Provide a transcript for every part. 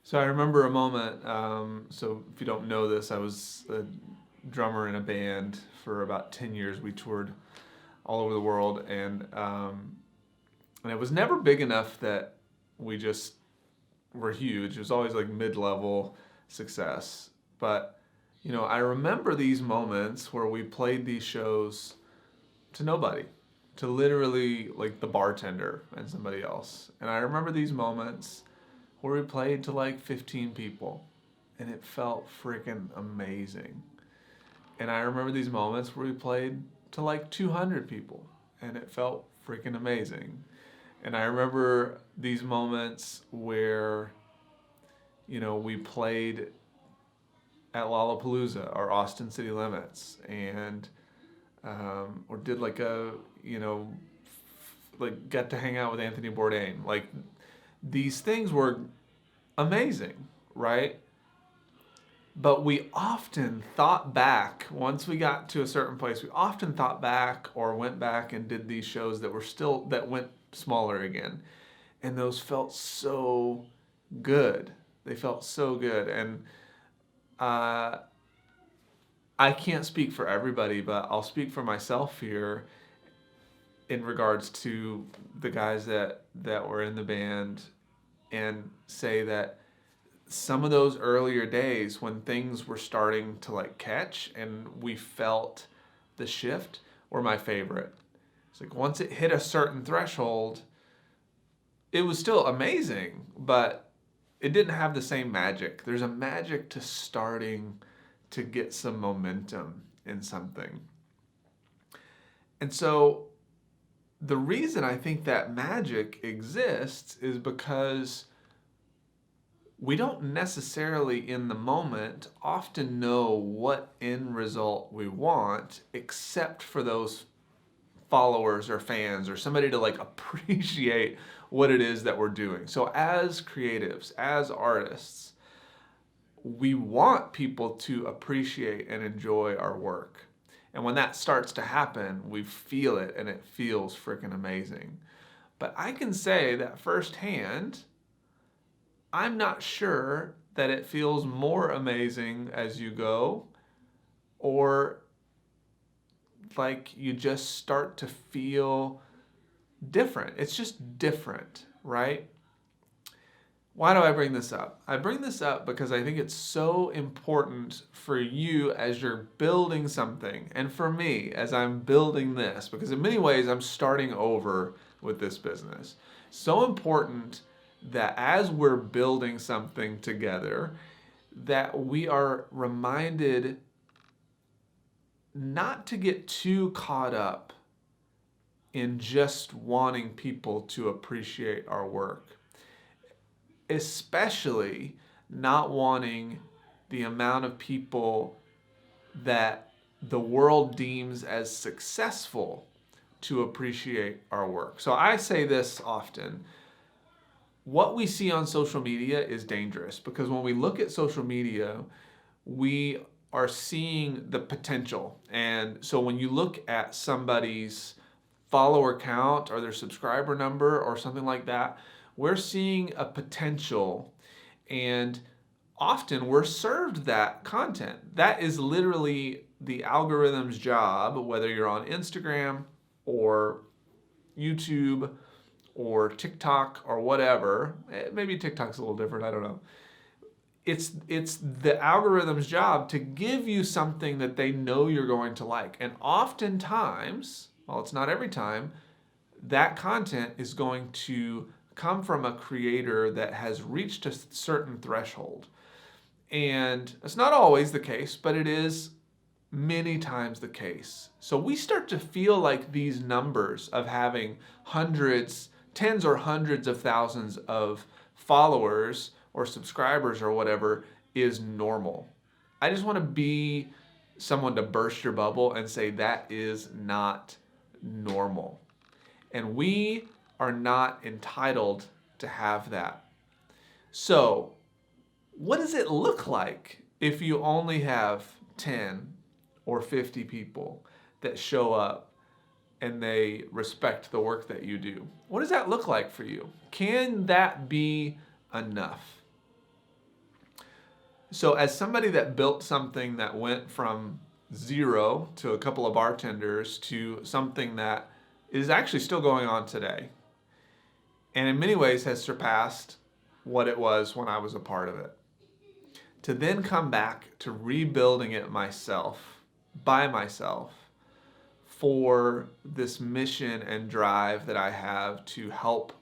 So I remember a moment. So if you don't know this, I was a drummer in a band for about 10 years. We toured all over the world, and it was never big enough that we just were huge. It was always like mid-level success. But I remember these moments where we played these shows to nobody, to literally like the bartender and somebody else. And I remember these moments where we played to like 15 people, and it felt freaking amazing. And I remember these moments where we played to like 200 people, and it felt freaking amazing. And I remember these moments where, we played at Lollapalooza or Austin City Limits, and or did like like got to hang out with Anthony Bourdain. Like these things were amazing, right? But we often thought back, once we got to a certain place, we often thought back or went back and did these shows that went smaller again. And those felt so good. They felt so good. And uh, I can't speak for everybody, but I'll speak for myself here in regards to the guys that were in the band, and say that some of those earlier days when things were starting to like catch and we felt the shift were my favorite. It's like once it hit a certain threshold, it was still amazing, but it didn't have the same magic. There's a magic to starting to get some momentum in something. And so the reason I think that magic exists is because we don't necessarily in the moment often know what end result we want, except for those followers or fans or somebody to like appreciate what it is that we're doing. So as creatives, as artists, we want people to appreciate and enjoy our work. And when that starts to happen, we feel it and it feels freaking amazing. But I can say that firsthand, I'm not sure that it feels more amazing as you go, or like you just start to feel different. It's just different, right? Why do I bring this up? I bring this up because I think it's so important for you as you're building something, and for me as I'm building this, because in many ways I'm starting over with this business. So important that as we're building something together, that we are reminded not to get too caught up in just wanting people to appreciate our work, especially not wanting the amount of people that the world deems as successful to appreciate our work. So I say this often. What we see on social media is dangerous, because when we look at social media, we are seeing the potential. And so when you look at somebody's follower count or their subscriber number or something like that, we're seeing a potential, and often we're served that content. That is literally the algorithm's job, whether you're on Instagram or YouTube or TikTok or whatever. Maybe TikTok's a little different, I don't know. It's the algorithm's job to give you something that they know you're going to like. And oftentimes, well, it's not every time, that content is going to come from a creator that has reached a certain threshold. And it's not always the case, but it is many times the case. So we start to feel like these numbers of having hundreds, tens or hundreds of thousands of followers or subscribers or whatever is normal. I just want to be someone to burst your bubble and say that is not normal. And we are not entitled to have that. So, what does it look like if you only have 10 or 50 people that show up and they respect the work that you do? What does that look like for you? Can that be enough? So as somebody that built something that went from zero to a couple of bartenders to something that is actually still going on today, and in many ways has surpassed what it was when I was a part of it, to then come back to rebuilding it myself, by myself, for this mission and drive that I have to help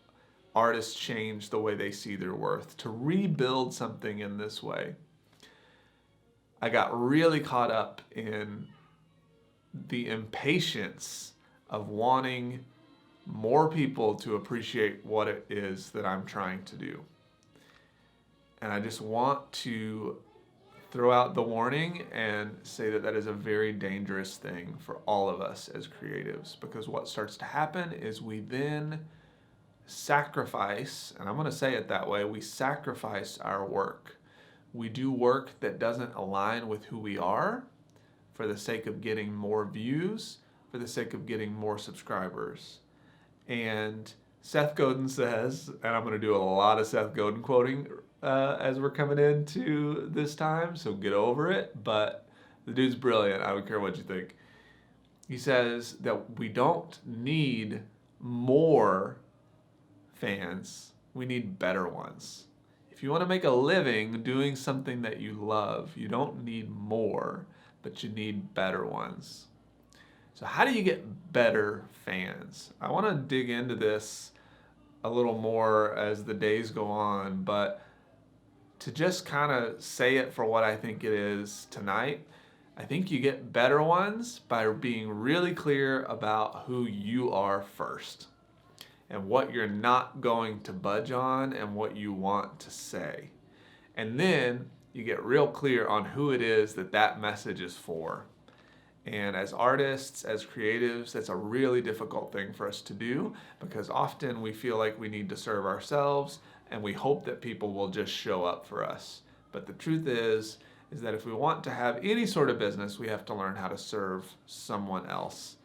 artists change the way they see their worth, to rebuild something in this way. I got really caught up in the impatience of wanting more people to appreciate what it is that I'm trying to do. And I just want to throw out the warning and say that that is a very dangerous thing for all of us as creatives, because what starts to happen is we then sacrifice, and I'm going to say it that way, we sacrifice our work. We do work that doesn't align with who we are for the sake of getting more views, for the sake of getting more subscribers. And Seth Godin says, and I'm going to do a lot of Seth Godin quoting as we're coming into this time, so get over it, but the dude's brilliant. I don't care what you think. He says that we don't need more fans, we need better ones. If you want to make a living doing something that you love, you don't need more, but you need better ones. So how do you get better fans? I want to dig into this a little more as the days go on, but to just kind of say it for what I think it is tonight, I think you get better ones by being really clear about who you are first and what you're not going to budge on and what you want to say. And then you get real clear on who it is that that message is for. And as artists, as creatives, that's a really difficult thing for us to do, because often we feel like we need to serve ourselves and we hope that people will just show up for us. But the truth is that if we want to have any sort of business, we have to learn how to serve someone else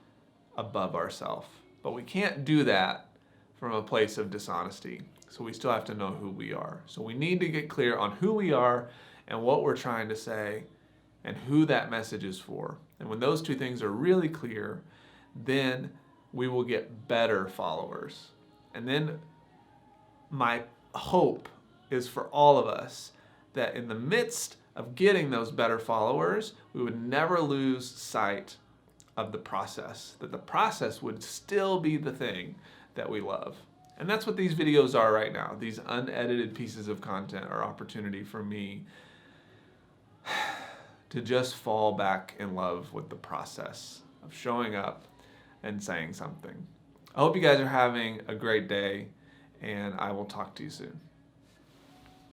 above ourselves. But we can't do that from a place of dishonesty. So we still have to know who we are. So we need to get clear on who we are and what we're trying to say and who that message is for. And when those two things are really clear, then we will get better followers. And then my hope is for all of us that in the midst of getting those better followers, we would never lose sight of the process, that the process would still be the thing that we love. And that's what these videos are right now. These unedited pieces of content are opportunity for me to just fall back in love with the process of showing up and saying something. I hope you guys are having a great day, and I will talk to you soon.